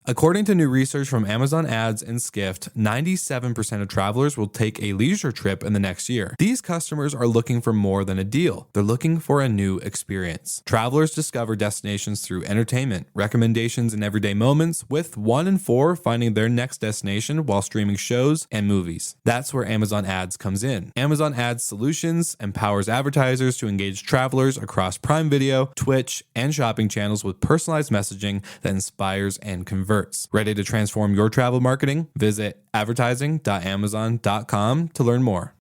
According to new research from Amazon Ads and Skift, 97% of travelers will take a leisure trip in the next year. These customers are looking for more than a deal. They're looking for a new experience. Travelers discover destinations through entertainment, recommendations, and everyday moments, with 1 in 4 finding their next destination while streaming shows and movies. That's where Amazon Ads comes in. Amazon Ads Solutions empowers advertisers to engage travelers across Prime Video, Twitch, and shopping channels with personalized messaging that inspires and converts. Ready to transform your travel marketing? Visit advertising.amazon.com to learn more.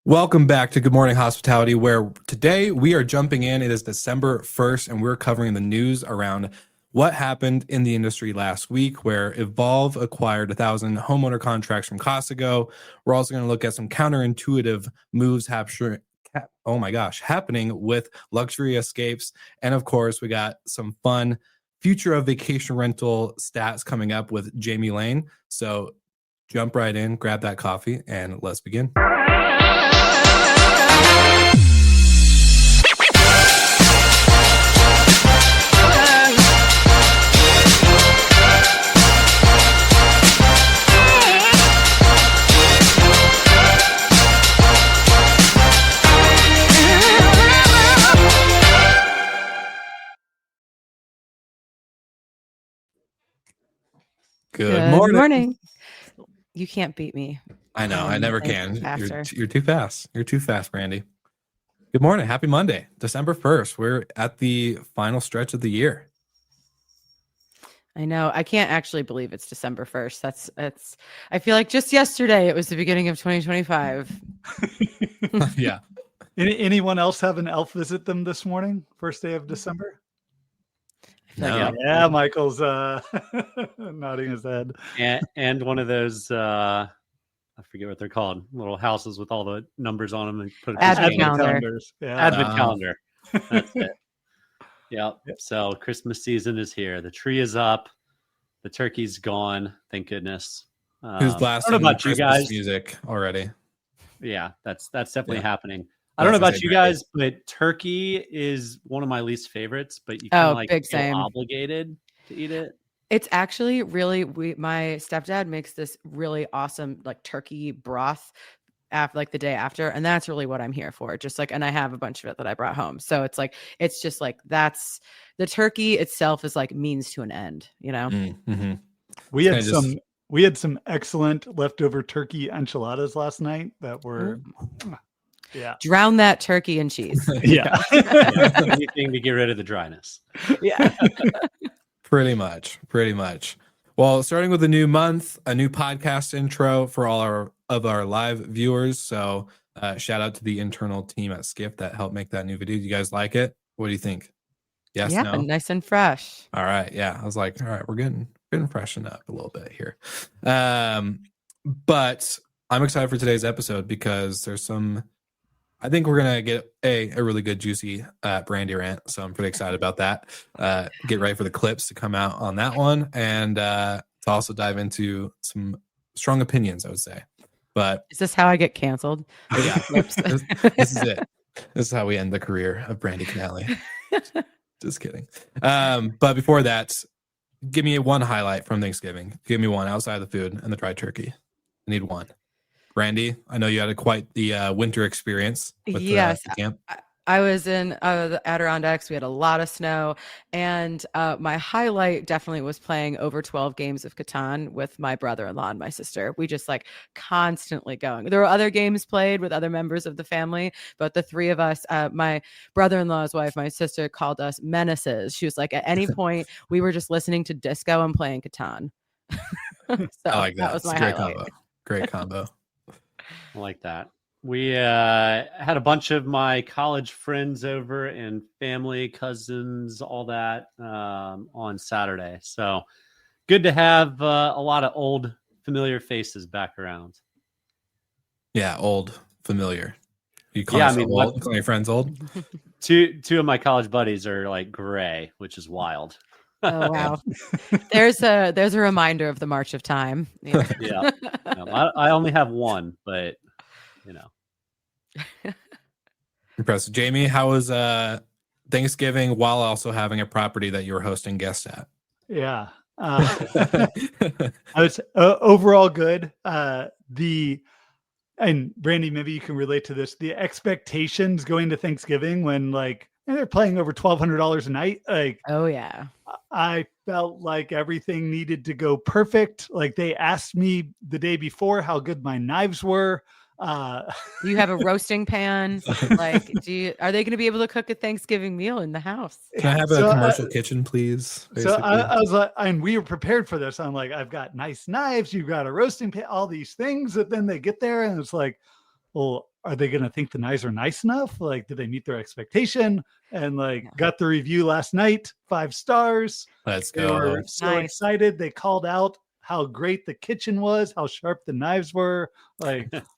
Welcome back to Good Morning Hospitality, where today we are jumping in. It is December 1st, and we're covering the news around what happened in the industry last week, where Evolve acquired 1,000 homeowner contracts from Costco. We're also going to look at some counterintuitive moves happening with luxury escapes. And of course, we got some fun future of vacation rental stats coming up with Jamie Lane. So jump right in, grab that coffee, and let's begin. Good morning. You can't beat me. I know. I never can. You're too fast. You're too fast, Brandy. Good morning. Happy Monday, December 1st. We're at the final stretch of the year. I know. I can't actually believe it's December 1st. That's. I feel like just yesterday it was the beginning of 2025. Yeah. Anyone else have an elf visit them this morning? First day of December? No. Yeah, Michael's nodding his head. And one of those, I forget what they're called, little houses with all the numbers on them and put Advent calendar. Yeah. Advent calendar. That's it. Yep. So Christmas season is here. The tree is up. The turkey's gone. Thank goodness. Who's blasting Christmas guys? Music already? Yeah, that's definitely happening. I don't know about you guys, but turkey is one of my least favorites, but you can feel obligated to eat it. It's actually really, my stepdad makes this really awesome like turkey broth after like the day after. And that's really what I'm here for. Just like, and I have a bunch of it that I brought home. So it's like, it's just like, that's the turkey itself is like means to an end, you know? Mm-hmm. We had some excellent leftover turkey enchiladas last night that were... Yeah. Drown that turkey in cheese. Yeah. Anything to get rid of the dryness. Yeah. Pretty much. Well, starting with a new month, a new podcast intro for all of our live viewers. So shout out to the internal team at Skift that helped make that new video. You guys like it? What do you think? Yes, yeah, no? Nice and fresh. All right. Yeah. I was like, all right, we're getting freshened up a little bit here. But I'm excited for today's episode because there's I think we're going to get a really good, juicy Brandy rant. So I'm pretty excited about that. Get ready for the clips to come out on that one. And to also dive into some strong opinions, I would say. But is this how I get canceled? Yeah, this is it. This is how we end the career of Brandy Canale. Just kidding. But before that, give me one highlight from Thanksgiving. Give me one outside of the food and the dried turkey. I need one. Brandy, I know you had quite the winter experience with the camp. I was in the Adirondacks. We had a lot of snow, and my highlight definitely was playing over 12 games of Catan with my brother-in-law and my sister. We just like constantly going. There were other games played with other members of the family, but the three of us, my brother-in-law's wife, my sister, called us menaces. She was like, at any point, we were just listening to disco and playing Catan. So I like that. That was my highlight. Great combo. I like that. We had a bunch of my college friends over and family, cousins, all that on Saturday. So good to have a lot of old familiar faces back around. Yeah, old familiar. You call old? Call your friends old? Two of my college buddies are like gray, which is wild. Oh wow! There's a reminder of the march of time. Yeah. I only have one, but impressive. Jamie, how was Thanksgiving while also having a property that you're hosting guests at. Yeah. I was overall good. And Brandy, maybe you can relate to this. The expectations going to Thanksgiving when they're playing over $1,200 a night. Oh yeah. I felt like everything needed to go perfect. Like they asked me the day before how good my knives were. Do you have a roasting pan? Like, are they going to be able to cook a Thanksgiving meal in the house? Can I have a commercial kitchen, please? So I was like, and we were prepared for this. I'm like, I've got nice knives. You've got a roasting pan, all these things. That then they get there and it's like, well, are they going to think the knives are nice enough? Like, did they meet their expectation? And got the review last night, 5 stars. Let's They go. were so excited. They called out how great the kitchen was, how sharp the knives were,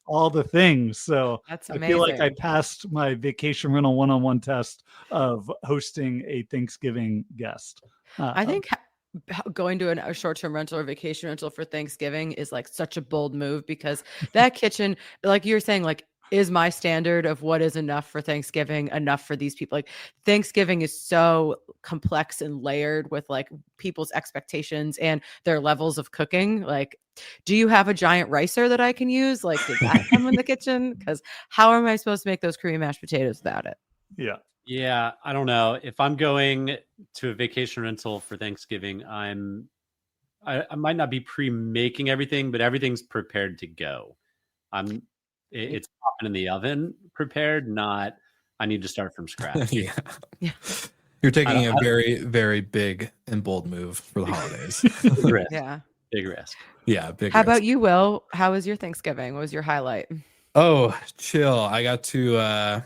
all the things. So that's amazing. I feel like I passed my vacation rental one-on-one test of hosting a Thanksgiving guest. I think going to a short-term rental or vacation rental for Thanksgiving is such a bold move, because that kitchen, like you're saying, is my standard of what is enough for Thanksgiving enough for these people. Thanksgiving is so complex and layered with people's expectations and their levels of cooking. Do you have a giant ricer that I can use? Does that come in the kitchen? Because how am I supposed to make those creamy mashed potatoes without it? Yeah, I don't know. If I'm going to a vacation rental for Thanksgiving, I might not be pre-making everything, but everything's prepared to go. It's popping in the oven prepared, not I need to start from scratch. Yeah. You're taking a very, very big and bold move for the holidays. Big risk. Yeah. Big risk. Yeah, big How risk. about you, Will? How was your Thanksgiving? What was your highlight? Oh, chill. I got to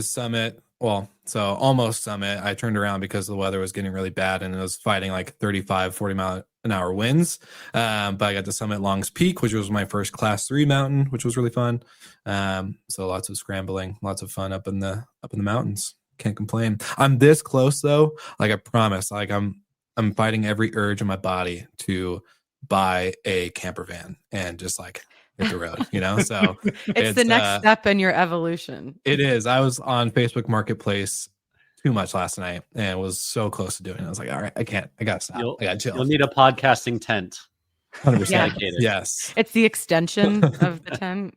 Summit. Well, so almost Summit. I turned around because the weather was getting really bad and it was fighting 35, 40 mile an hour winds. But I got to Summit Long's Peak, which was my first Class 3 mountain, which was really fun. So lots of scrambling, lots of fun up in the mountains. Can't complain. I'm this close though. I promise. I'm fighting every urge in my body to buy a camper van and just hit the road, so it's the next step in your evolution. It is. I was on Facebook Marketplace too much last night and was so close to doing it. I was like, all right, I gotta stop. I gotta chill. You'll need a podcasting tent. 100%. Yeah. Yes. It's the extension of the tent.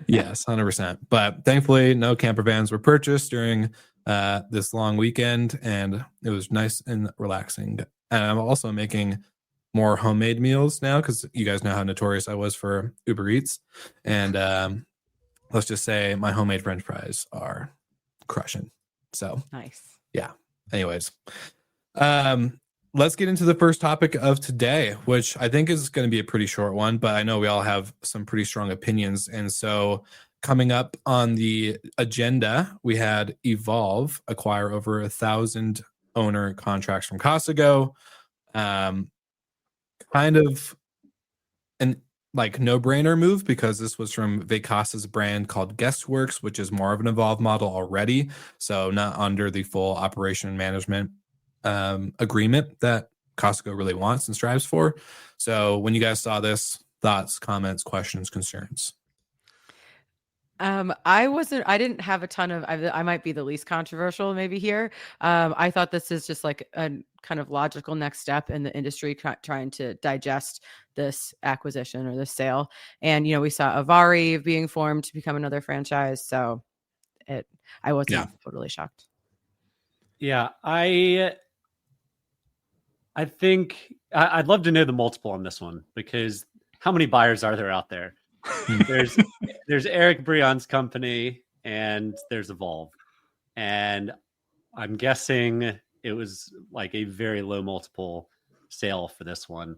Yes, 100%. But thankfully no camper vans were purchased during this long weekend, and it was nice and relaxing. And I'm also making more homemade meals now, because you guys know how notorious I was for Uber Eats. And let's just say my homemade French fries are crushing. So nice. Yeah. Anyways, let's get into the first topic of today, which I think is going to be a pretty short one, but I know we all have some pretty strong opinions. And so coming up on the agenda, we had Evolve acquire over 1,000 owner contracts from Costco. Kind of an no-brainer move, because this was from Vacasa's brand called Guestworks, which is more of an Evolve model already, so not under the full operation and management agreement that Costco really wants and strives for. So when you guys saw this, thoughts, comments, questions, concerns? I didn't have a ton of, I might be the least controversial maybe here. I thought this is just a kind of logical next step in the industry trying to digest this acquisition or this sale. And, we saw Avari being formed to become another franchise. So I wasn't totally shocked. Yeah. I think I'd love to know the multiple on this one, because how many buyers are there out there? There's Eric Brion's company and there's Evolve, and I'm guessing it was a very low multiple sale for this one,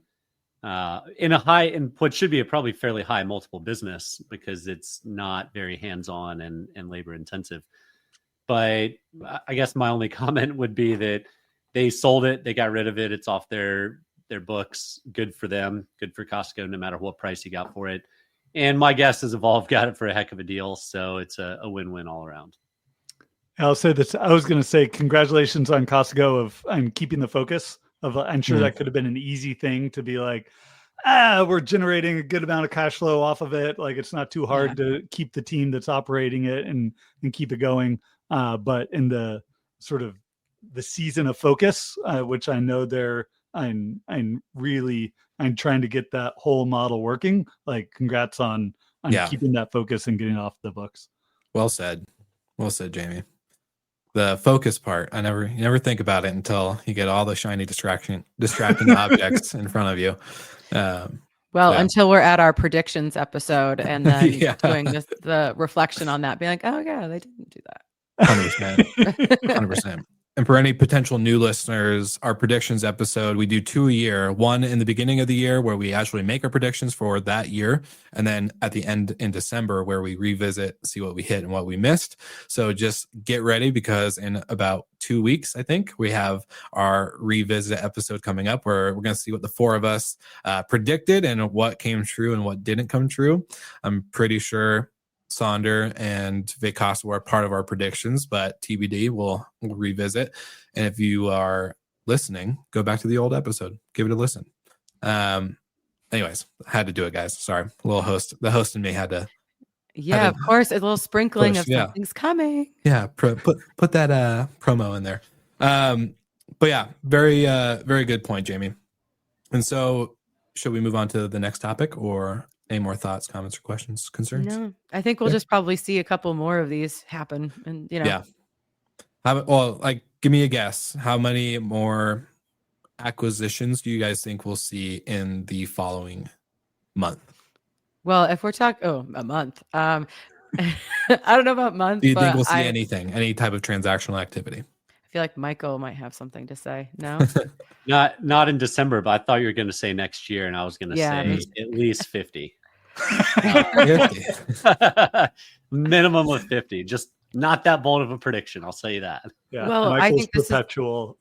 in what should be a probably fairly high multiple business, because it's not very hands-on and labor intensive. But I guess my only comment would be that they sold it, they got rid of it, it's off their books. Good for them, good for Costco, no matter what price you got for it. And my guess is Evolve got it for a heck of a deal. So it's a win-win all around. I'll say this. I was going to say congratulations on Costco I'm keeping the focus of, I'm sure that could have been an easy thing to be we're generating a good amount of cash flow off of it. It's not too hard to keep the team that's operating it and keep it going. But in the sort of the season of focus, which I know I'm trying to get that whole model working. Like, congrats on keeping that focus and getting off the books. Well said, Jamie. The focus part, you never think about it until you get all the shiny distracting objects in front of you. Until we're at our predictions episode and then doing the reflection on that, being like, oh yeah, they didn't do that. 100%. And for any potential new listeners, our predictions episode, we do 2 a year. One in the beginning of the year where we actually make our predictions for that year. And then at the end in December where we revisit, see what we hit and what we missed. So just get ready because in about 2 weeks, I think, we have our revisit episode coming up where we're going to see what the 4 of us predicted and what came true and what didn't come true. I'm pretty sure Sonder and Vikas were part of our predictions, but TBD, we'll revisit. And if you are listening, go back to the old episode, give it a listen. Anyways, had to do it, guys. Sorry, the host in me had to. Yeah, of course, a little sprinkling of something's coming. Yeah, put that promo in there. But yeah, very good point, Jamie. And so, should we move on to the next topic, or any more thoughts, comments, or questions, concerns? No, I think we'll just probably see a couple more of these happen, and Yeah. Give me a guess. How many more acquisitions do you guys think we'll see in the following month? Well, if we're talking, a month. I don't know about month. Do you think we'll see anything, any type of transactional activity? I feel like Michael might have something to say. No, not in December, but I thought you were going to say next year, and I was going to say at least 50. 50. Minimum of 50. Just not that bold of a prediction. I'll say that. Yeah. Well, Michael's I think this perpetual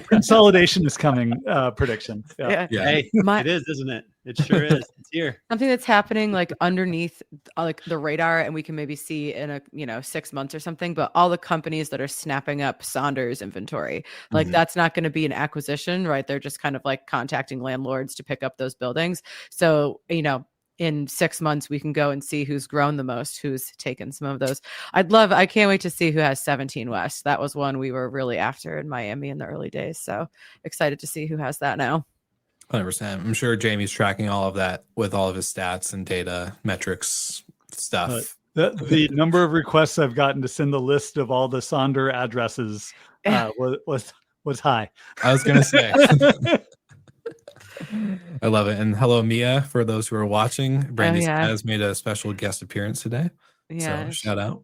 consolidation is coming prediction. Yeah. Hey, it is, isn't it? It sure is. It's here. Something that's happening like underneath like the radar, and we can maybe see in a 6 months or something, but all the companies that are snapping up Sonder's inventory, like that's not going to be an acquisition, right? They're just kind of like contacting landlords to pick up those buildings. So, in 6 months, we can go and see who's grown the most, who's taken some of those. I can't wait to see who has 17 West. That was one we were really after in Miami in the early days. So excited to see who has that now. 100%. I'm sure Jamie's tracking all of that with all of his stats and data metrics stuff. The number of requests I've gotten to send the list of all the Sonder addresses was high. I was going to say. I love it. And hello, Mia, for those who are watching. Brandy has made a special guest appearance today. Yeah. So shout out.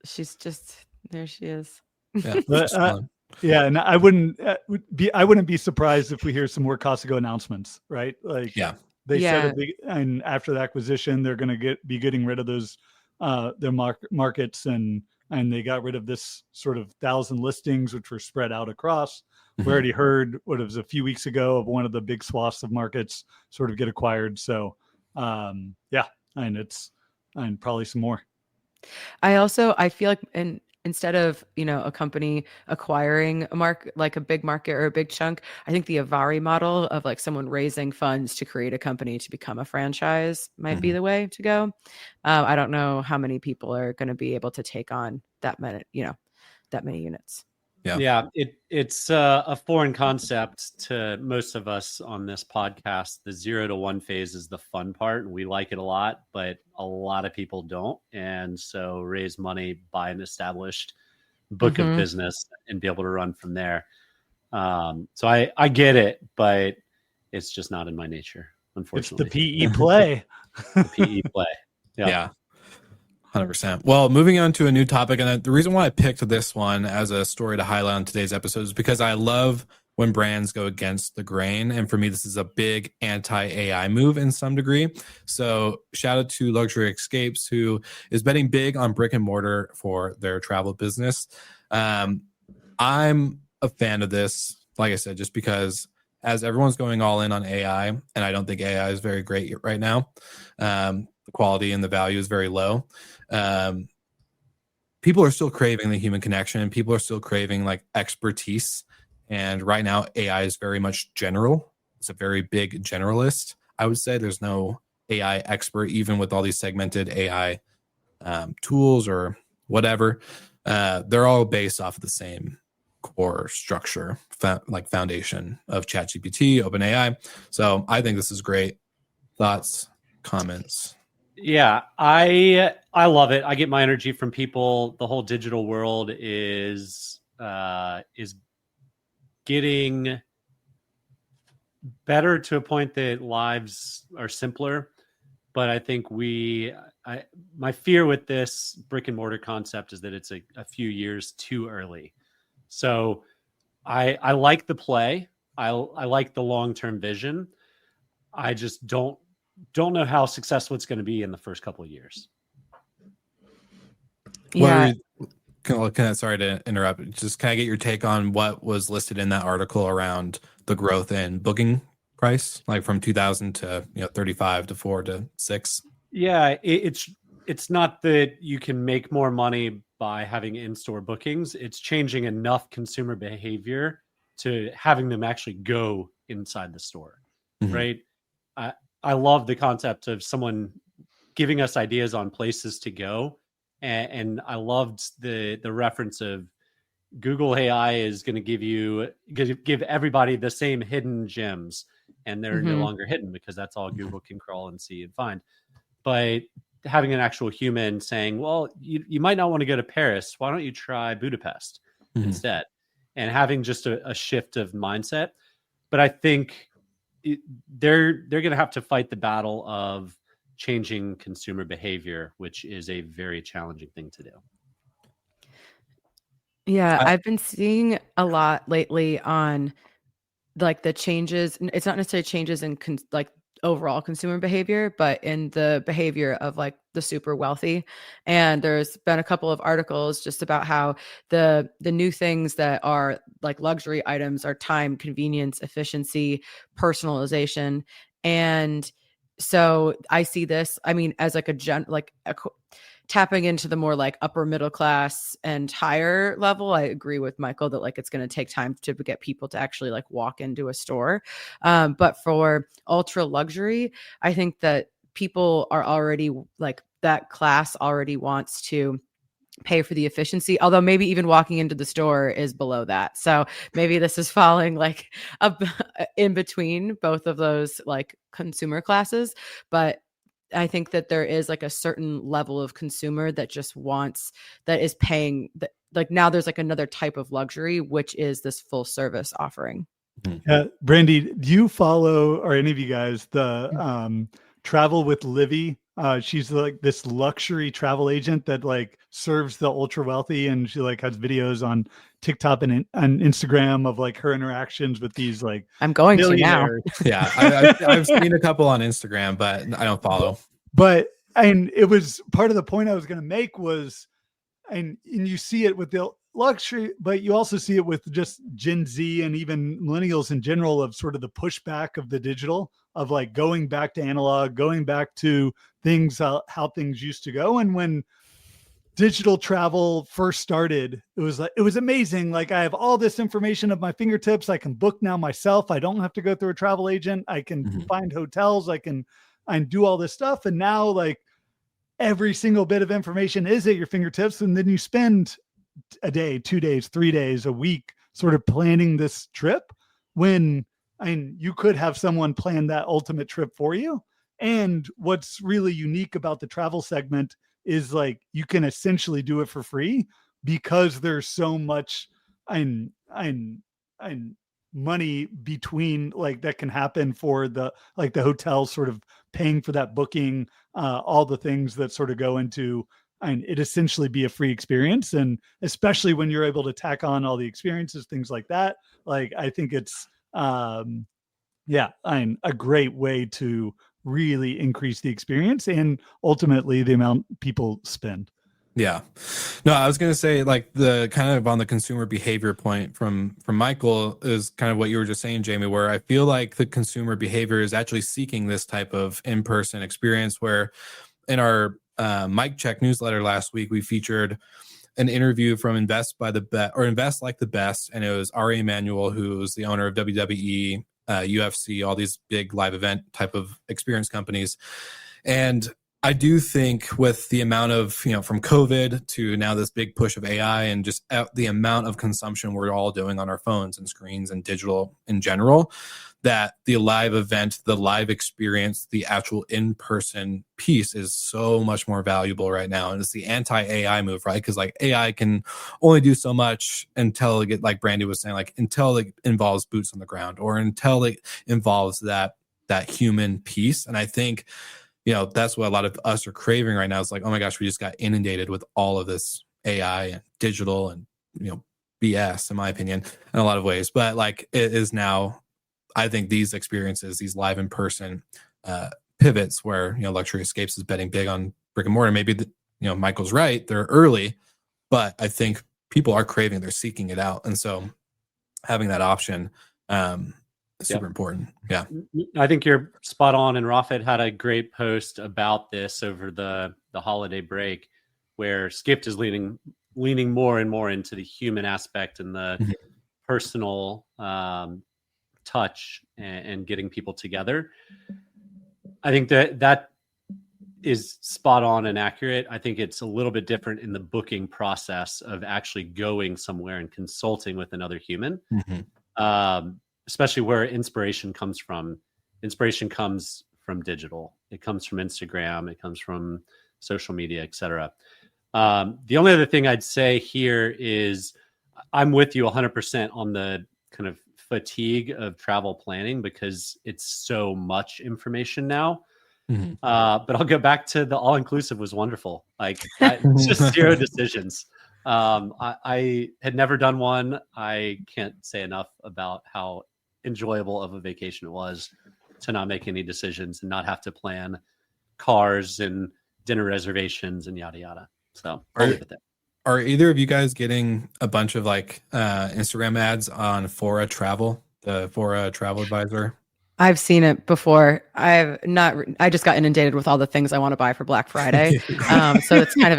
She's just, there she is. Yeah. And I wouldn't be surprised if we hear some more Costco announcements, right? Like, they said, and after the acquisition, they're going to be getting rid of those, their markets. And they got rid of this sort of 1,000 listings, which were spread out across. We already heard what it was a few weeks ago of one of the big swaths of markets sort of get acquired. So, and probably some more. I feel like instead of, a company acquiring a market, like a big market or a big chunk, I think the Avari model of like someone raising funds to create a company to become a franchise might be the way to go. I don't know how many people are going to be able to take on that many units. Yeah, it's a foreign concept to most of us on this podcast. The 0 to 1 phase is the fun part, and we like it a lot, but a lot of people don't. And so raise money, buy an established book of business, and be able to run from there. So I get it, but it's just not in my nature, unfortunately. It's the PE play. The PE play. Yeah. 100%. Well, moving on to a new topic, and the reason why I picked this one as a story to highlight on today's episode is because I love when brands go against the grain, and for me, this is a big anti-AI move in some degree. So shout out to Luxury Escapes, who is betting big on brick and mortar for their travel business. I'm a fan of this, like I said, just because as everyone's going all in on AI, and I don't think AI is very great right now. The quality and the value is very low. People are still craving the human connection, and people are still craving like expertise. And right now, AI is very much general. It's a very big generalist. I would say there's no AI expert, even with all these segmented AI tools or whatever. they're all based off of the same core structure, like foundation of ChatGPT, OpenAI. So I think this is great. Thoughts, comments? Yeah, I love it. I get my energy from people. The whole digital world is getting better to a point that lives are simpler. But I think my fear with this brick and mortar concept is that it's a few years too early. So I like the play. I like the long-term vision. I just don't know how successful it's going to be in the first couple of years. Yeah. Sorry to interrupt. Just can I get your take on what was listed in that article around the growth in booking price, like from 2000 to 35 to 4 to 6? Yeah, it's not that you can make more money by having in-store bookings. It's changing enough consumer behavior to having them actually go inside the store, right? I love the concept of someone giving us ideas on places to go, and I loved the reference of Google AI is going to give everybody the same hidden gems, and they're no longer hidden because that's all Google can crawl and see and find. But having an actual human saying, well, you might not want to go to Paris. Why don't you try Budapest instead? And having just a shift of mindset. But I think they're going to have to fight the battle of changing consumer behavior, which is a very challenging thing to do. Yeah, I've been seeing a lot lately on like the changes. It's not necessarily changes in like overall consumer behavior, but in the behavior of like the super wealthy. And there's been a couple of articles just about how the new things that are like luxury items are time, convenience, efficiency, personalization. And so I see this, I mean, as like tapping into the more like upper middle class and higher level. I agree with Michael that like it's going to take time to get people to actually like walk into a store. But for ultra luxury, I think that people are already like that class already wants to pay for the efficiency, although maybe even walking into the store is below that. So maybe this is falling like up in between both of those like consumer classes. But I think that there is like a certain level of consumer that just wants, that is paying that. Like now there's like another type of luxury, which is this full service offering. Yeah. Brandy, do you follow, or any of you guys, the Travel with Livy? She's like this luxury travel agent that like serves the ultra wealthy, and she like has videos on TikTok and on Instagram of like her interactions with these like I'm going to now. Yeah, I've seen a couple on Instagram, but I don't follow. But and it was part of the point I was going to make was, and you see it with the luxury, but you also see it with just Gen Z and even millennials in general, of sort of the pushback of the digital, of like going back to analog, going back to things, how things used to go. And when digital travel first started, it was amazing. Like I have all this information at my fingertips. I can book now myself. I don't have to go through a travel agent. I can find hotels. I can do all this stuff. And now like every single bit of information is at your fingertips. And then you spend a day, 2 days, 3 days, a week sort of planning this trip, when you could have someone plan that ultimate trip for you. And what's really unique about the travel segment is like you can essentially do it for free, because there's so much money between like that can happen for the like the hotel sort of paying for that booking, all the things that sort of go into it essentially be a free experience. And especially when you're able to tack on all the experiences, things like that, like I think it's a great way to really increase the experience and ultimately the amount people spend. Yeah. No, I was going to say like the kind of on the consumer behavior point from Michael is kind of what you were just saying, Jamie, where I feel like the consumer behavior is actually seeking this type of in-person experience, where in our Mic Check newsletter last week, we featured an interview from Invest Like the Best. And it was Ari Emanuel, who's the owner of WWE, UFC, all these big live event type of experience companies. And I do think with the amount of, from COVID to now this big push of AI and just the amount of consumption we're all doing on our phones and screens and digital in general, that the live event, the live experience, the actual in-person piece is so much more valuable right now. And it's the anti-AI move, right? Because like AI can only do so much until it get, like Brandy was saying, like until it involves boots on the ground or until it involves that human piece. And I think that's what a lot of us are craving right now. It's like, oh my gosh, we just got inundated with all of this AI and digital and, BS, in my opinion, in a lot of ways. But like it is now, I think these experiences, these live in person pivots where, Luxury Escapes is betting big on brick and mortar. Maybe, Michael's right. They're early, but I think people are craving, they're seeking it out. And so having that option, super important. Yeah. I think you're spot on. And Rafet had a great post about this over the holiday break, where Skift is leaning more and more into the human aspect and the personal touch and getting people together. I think that is spot on and accurate. I think it's a little bit different in the booking process of actually going somewhere and consulting with another human. Especially where inspiration comes from. Inspiration comes from digital. It comes from Instagram. It comes from social media, etc. The only other thing I'd say here is I'm with you 100% on the kind of fatigue of travel planning because it's so much information now. But I'll go back to the all-inclusive was wonderful. Like just 0 decisions. I had never done one. I can't say enough about how enjoyable of a vacation it was to not make any decisions and not have to plan cars and dinner reservations and yada yada. So I'll leave it there. Are either of you guys getting a bunch of like Instagram ads on Fora Travel, the Fora Travel Advisor? I've seen it before. I just got inundated with all the things I want to buy for Black Friday. So it's kind of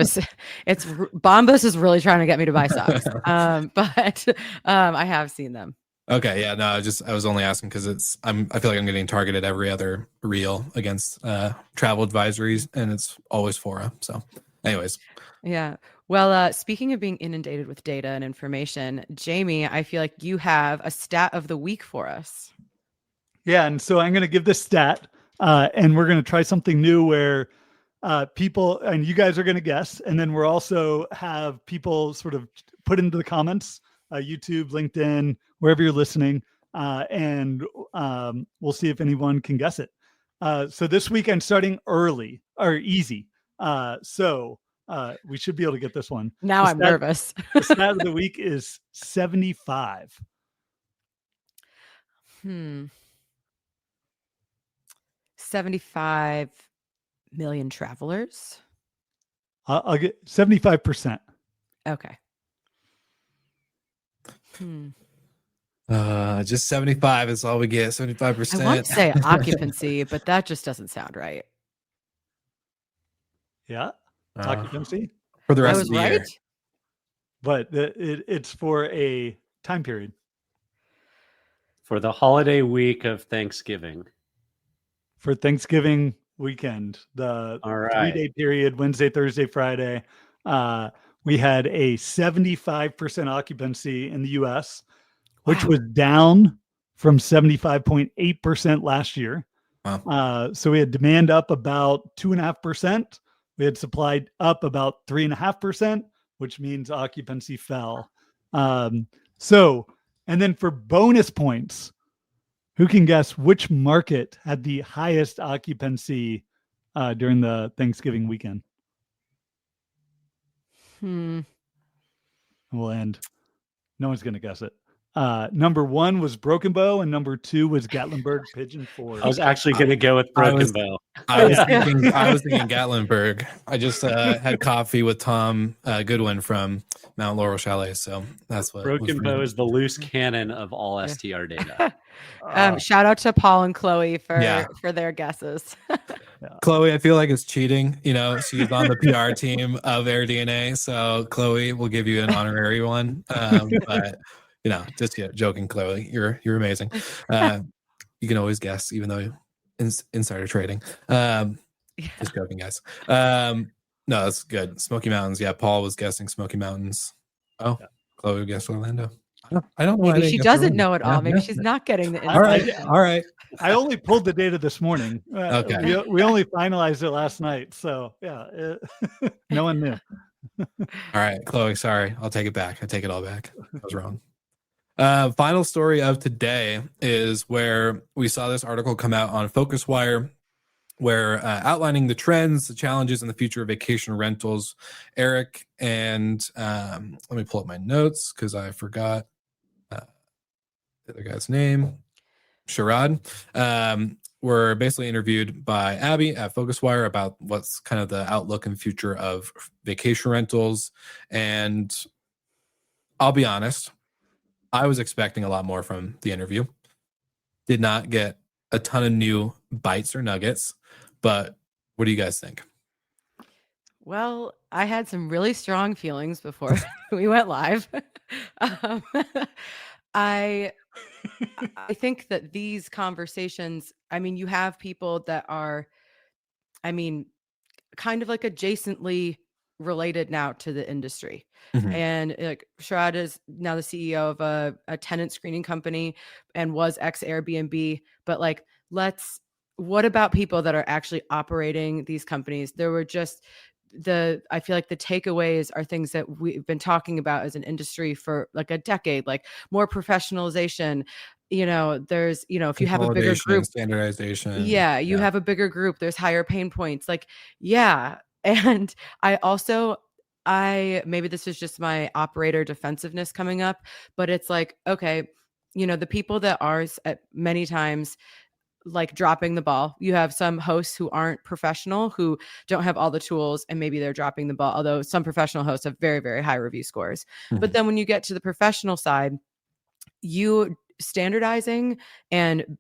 Bombas is really trying to get me to buy socks. But I have seen them. Okay. Yeah, no, I was only asking because I feel like I'm getting targeted every other reel against travel advisories, and it's always Fora. So anyways. Yeah. Well, speaking of being inundated with data and information, Jamie, I feel like you have a stat of the week for us. Yeah. And so I'm going to give this stat and we're going to try something new where people, and you guys are going to guess. And then we'll also have people sort of put into the comments, YouTube, LinkedIn, wherever you're listening. And we'll see if anyone can guess it. So this week I'm starting early or easy. So we should be able to get this one. Now I'm nervous. The stat of the week is 75. 75 million travelers. I'll get 75%. Okay. Just 75 is all we get. 75%. I want to say occupancy, but that just doesn't sound right. Yeah. Occupancy for the rest of the year. But it's for a time period. For the holiday week of Thanksgiving. For Thanksgiving weekend, the 3-day period, Wednesday, Thursday, Friday, we had a 75% occupancy in the US, which was down from 75.8% last year. Wow. So we had demand up about 2.5%. We had supply up about 3.5%, which means occupancy fell. And then for bonus points, who can guess which market had the highest occupancy during the Thanksgiving weekend? We'll end. No one's going to guess it. Number 1 was Broken Bow, and number 2 was Gatlinburg Pigeon Forge. I was actually going to go with Broken Bow. I was thinking Gatlinburg. I just had coffee with Tom Goodwin from Mount Laurel Chalet, so that's what. Broken Bow is the loose cannon of all STR data. Shout out to Paul and Chloe for their guesses. Chloe, I feel like it's cheating. She's on the PR team of AirDNA, so Chloe will give you an honorary one. But just joking, Chloe. You're amazing. You can always guess, even though insider trading. Just joking, guys. No, that's good. Smoky Mountains. Yeah, Paul was guessing Smoky Mountains. Oh, Yeah. Chloe guessed Orlando. I don't know why I Maybe didn't she guess doesn't Orlando. know it Yeah, all. Maybe yeah. she's not getting the All right, inside. all right. I only pulled the data this morning. Okay. We only finalized it last night. So yeah, no one knew. All right, Chloe, sorry. I'll take it back. I take it all back. I was wrong. Final story of today is where we saw this article come out on FocusWire, where outlining the trends, the challenges, and the future of vacation rentals. Eric and let me pull up my notes because I forgot the other guy's name. Sharad. Were basically interviewed by Abby at FocusWire about what's kind of the outlook and future of vacation rentals. And I'll be honest, I was expecting a lot more from the interview. Did not get a ton of new bites or nuggets, but what do you guys think? Well, I had some really strong feelings before we went live. um, I I think that these conversations, I mean, you have people that are, I mean, kind of like adjacently related now to the industry. Mhm. And like Sharad is now the CEO of a tenant screening company and was ex Airbnb. But like, what about people that are actually operating these companies? There were just I feel like the takeaways are things that we've been talking about as an industry for like a decade, like more professionalization. There's, if you have a bigger Consolidation, group, standardization. yeah, you have a bigger group, there's higher pain points. Like, yeah. And I maybe this is just my operator defensiveness coming up, but it's like, okay, the people that are at many times like dropping the ball. You have some hosts who aren't professional, who don't have all the tools, and maybe they're dropping the ball. Although some professional hosts have very, very high review scores. But then when you get to the professional side, you standardizing and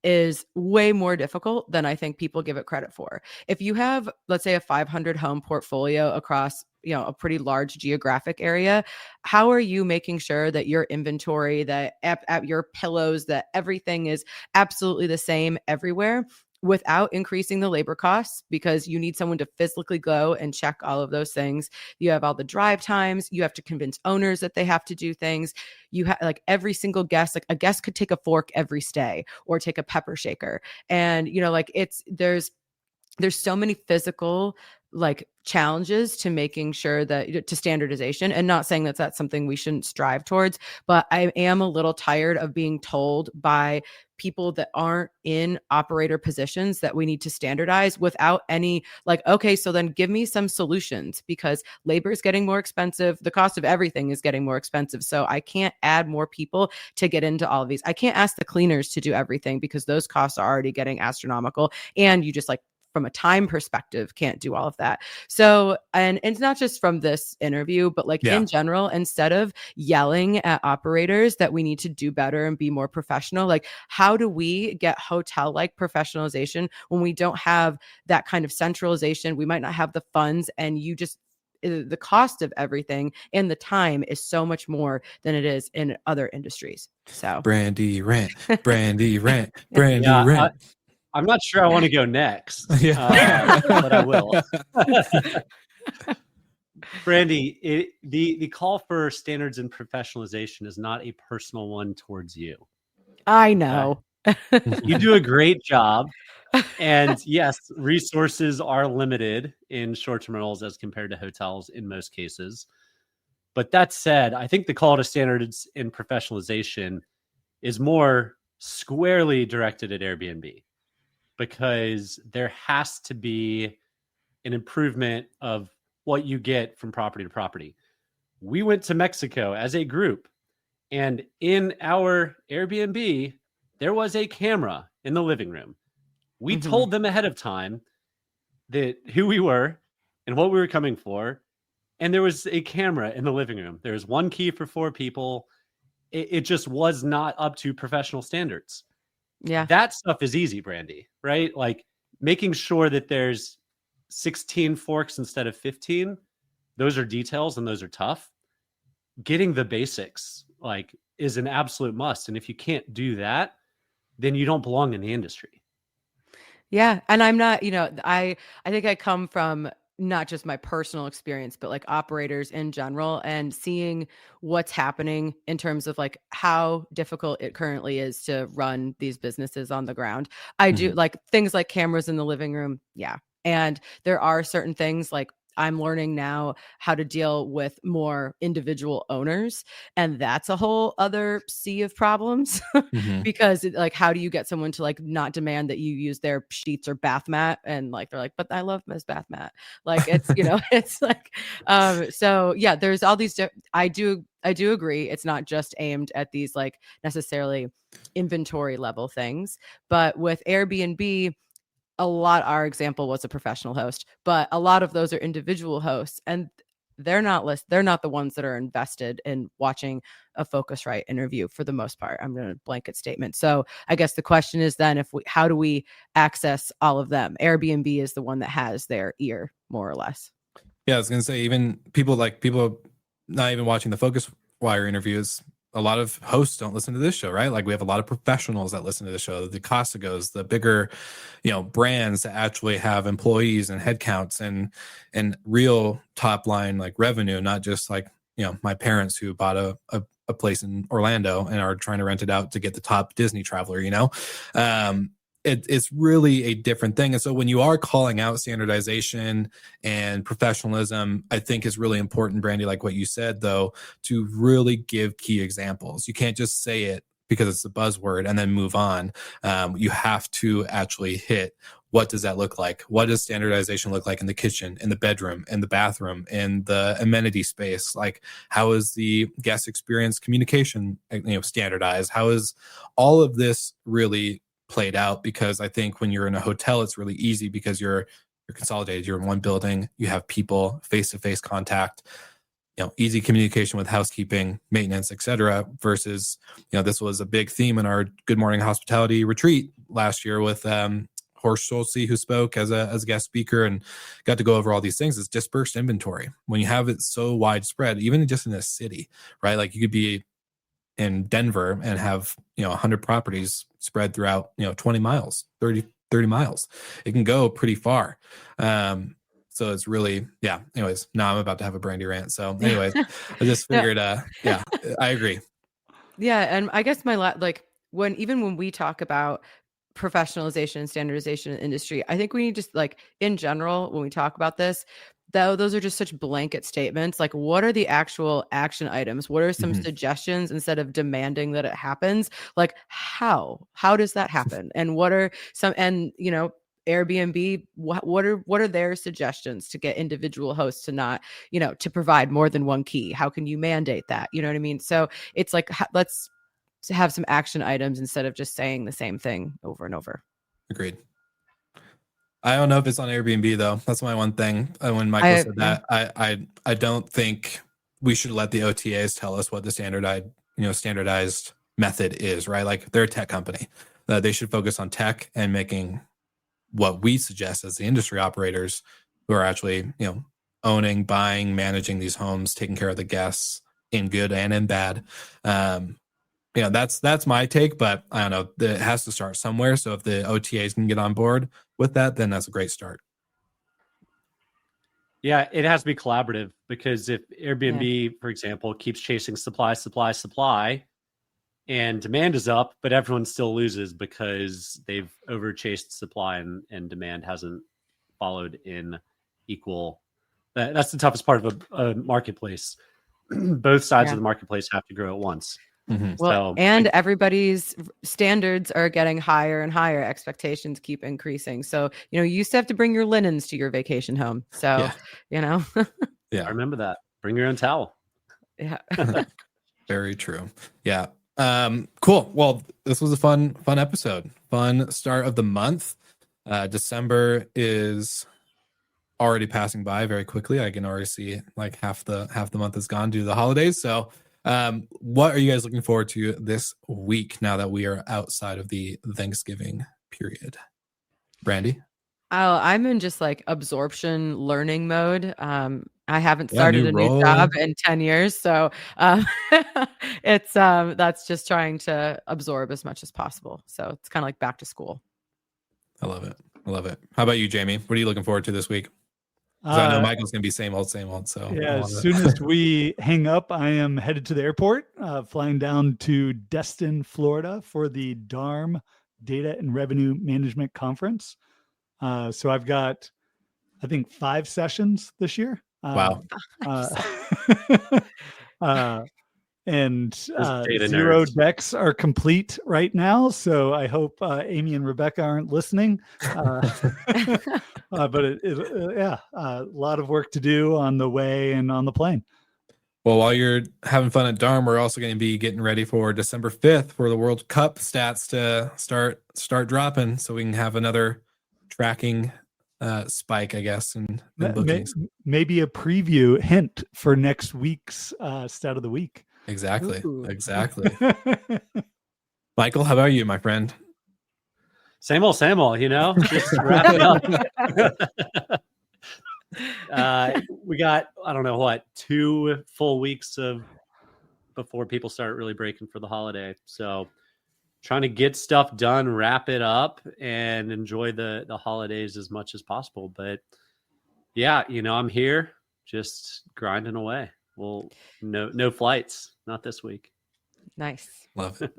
is way more difficult than I think people give it credit for. If you have, let's say, a 500 home portfolio across, a pretty large geographic area, how are you making sure that your inventory, that at your pillows, that everything is absolutely the same everywhere without increasing the labor costs? Because you need someone to physically go and check all of those things. You have all the drive times. You have to convince owners that they have to do things. You have like every single guest, like a guest could take a fork every stay or take a pepper shaker. And, like there's so many physical like challenges to making sure that to standardization, and not saying that that's something we shouldn't strive towards, but I am a little tired of being told by people that aren't in operator positions that we need to standardize without any like, okay, so then give me some solutions, because labor is getting more expensive. The cost of everything is getting more expensive. So I can't add more people to get into all of these. I can't ask the cleaners to do everything because those costs are already getting astronomical. And you just like, from a time perspective, can't do all of that. So, and it's not just from this interview, but like in general, instead of yelling at operators that we need to do better and be more professional, like how do we get hotel-like professionalization when we don't have that kind of centralization? We might not have the funds, and the cost of everything and the time is so much more than it is in other industries. So Brandy rant, Brandy rant, Brandy rant. I'm not sure I want to go next, Yeah. but I will. Brandy, the call for standards and professionalization is not a personal one towards you. I know. You do a great job. And yes, resources are limited in short-term rentals as compared to hotels in most cases. But that said, I think the call to standards and professionalization is more squarely directed at Airbnb, because there has to be an improvement of what you get from property to property. We went to Mexico as a group, and in our Airbnb, there was a camera in the living room. We told them ahead of time that who we were and what we were coming for, and there was a camera in the living room. There was one key for 4 people. It just was not up to professional standards. Yeah. That stuff is easy, Brandy, right? Like making sure that there's 16 forks instead of 15. Those are details and those are tough. Getting the basics like is an absolute must. And if you can't do that, then you don't belong in the industry. Yeah. And I'm not, I think I come from not just my personal experience, but like operators in general, and seeing what's happening in terms of like how difficult it currently is to run these businesses on the ground. I do like things like cameras in the living room. Yeah. And there are certain things like I'm learning now how to deal with more individual owners. And that's a whole other sea of problems. Mhm. Because like, how do you get someone to like not demand that you use their sheets or bath mat? And like, they're like, but I love this bath mat. Like it's, it's like, so yeah, there's all these, I do agree. It's not just aimed at these like necessarily inventory level things, but with Airbnb, our example was a professional host, but a lot of those are individual hosts, and they're not the ones that are invested in watching a Focusrite interview for the most part. I'm going to blanket statement. So I guess the question is then, how do we access all of them? Airbnb is the one that has their ear, more or less. Yeah, I was gonna say, even people not even watching the Focus Wire interviews. A lot of hosts don't listen to this show, right? Like we have a lot of professionals that listen to the show, the Costco's, the bigger, brands that actually have employees and headcounts and real top line like revenue, not just like, my parents who bought a place in Orlando and are trying to rent it out to get the top Disney traveler, it's really a different thing. And so when you are calling out standardization and professionalism, I think is really important, Brandy, like what you said, though, to really give key examples. You can't just say it because it's a buzzword and then move on. You have to actually hit, what does that look like? What does standardization look like in the kitchen, in the bedroom, in the bathroom, in the amenity space? Like, how is the guest experience communication, standardized? How is all of this really played out? Because I think when you're in a hotel, it's really easy because you're consolidated. You're in one building. You have people, face-to-face contact, easy communication with housekeeping, maintenance, etc. Versus, this was a big theme in our Good Morning Hospitality retreat last year with Horst Schulze, who spoke as a guest speaker and got to go over all these things. Is dispersed inventory. When you have it so widespread, even just in a city, right? Like you could be in Denver and have 100 properties spread throughout 20 miles, 30 miles. It can go pretty far. So it's really, yeah. Anyways, now I'm about to have a Brandy rant. So anyways, I just figured, yeah, I agree. Yeah, and I guess when we talk about professionalization and standardization in the industry, I think we need to, like, in general, when we talk about this, though, those are just such blanket statements. Like, what are the actual action items? What are some suggestions instead of demanding that it happens? Like, how does that happen? And what are some, and Airbnb, what are their suggestions to get individual hosts to not, to provide more than one key? How can you mandate that? You know what I mean? So it's like, let's have some action items instead of just saying the same thing over and over. Agreed. I don't know if it's on Airbnb though. That's my one thing. When Michael said that, I don't think we should let the OTAs tell us what the standardized method is, right? Like they're a tech company. They should focus on tech and making what we suggest as the industry operators who are actually, owning, buying, managing these homes, taking care of the guests in good and in bad. That's my take, but I don't know. It has to start somewhere. So if the OTAs can get on board with that, then that's a great start. Yeah, it has to be collaborative, because if Airbnb, for example, keeps chasing supply, and demand is up, but everyone still loses because they've overchased supply and demand hasn't followed in equal. That's the toughest part of a marketplace. Both sides of the marketplace have to grow at once. Well, and everybody's standards are getting higher and higher. Expectations keep increasing. So, you used to have to bring your linens to your vacation home. So, Yeah. I remember that. Bring your own towel. Yeah. Very true. Yeah. Cool. Well, this was a fun episode. Fun start of the month. December is already passing by very quickly. I can already see like half the month is gone due to the holidays. So what are you guys looking forward to this week now that we are outside of the Thanksgiving period? Brandy? I'm in just like absorption learning mode. I haven't started a new job in 10 years. So it's that's just trying to absorb as much as possible. So it's kind of like back to school. I love it. I love it. How about you, Jamie? What are you looking forward to this week? 'Cause I know Uh, Michael's going to be same old, same old. So yeah, I as wanna- soon as we hang up, I am headed to the airport, flying down to Destin, Florida for the DARM Data and Revenue Management Conference. So I've got, I think, 5 sessions this year. Wow. Uh, uh, and data 0 nerds. decks are complete right now. So I hope Amy and Rebecca aren't listening. But a lot of work to do on the way and on the plane. Well, while you're having fun at Darm, we're also going to be getting ready for December 5th for the World Cup stats to start dropping, so we can have another tracking spike, I guess, in bookings. Maybe a preview hint for next week's stat of the week. Exactly. Ooh. Exactly. Michael, how about you, my friend? Same old, just wrapping up. We got, I don't know what, 2 full weeks before people start really breaking for the holiday. So trying to get stuff done, wrap it up, and enjoy the holidays as much as possible. But yeah, I'm here just grinding away. Well, no flights, not this week. Nice. Love it.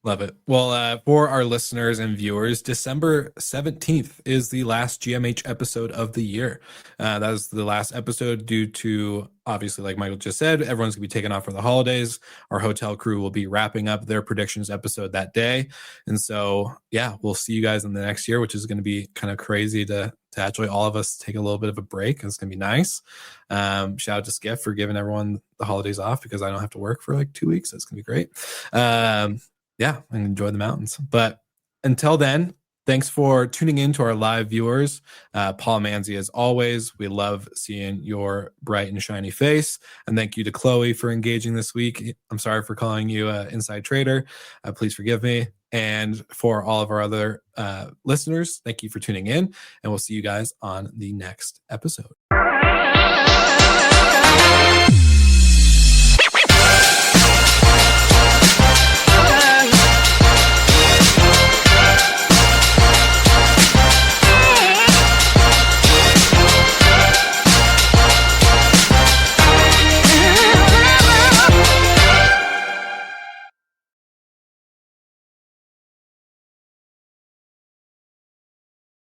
Love it. Well, for our listeners and viewers, December 17th is the last GMH episode of the year. That is the last episode due to, obviously, like Michael just said, everyone's going to be taking off for the holidays. Our hotel crew will be wrapping up their predictions episode that day. And so, yeah, we'll see you guys in the next year, which is going to be kind of crazy to actually all of us take a little bit of a break. It's going to be nice. Shout out to Skift for giving everyone the holidays off because I don't have to work for like 2 weeks. It's going to be great. Yeah, and enjoy the mountains. But until then, thanks for tuning in to our live viewers. Paul Manzi, as always, we love seeing your bright and shiny face. And thank you to Chloe for engaging this week. I'm sorry for calling you an inside trader. Please forgive me. And for all of our other listeners, thank you for tuning in. And we'll see you guys on the next episode.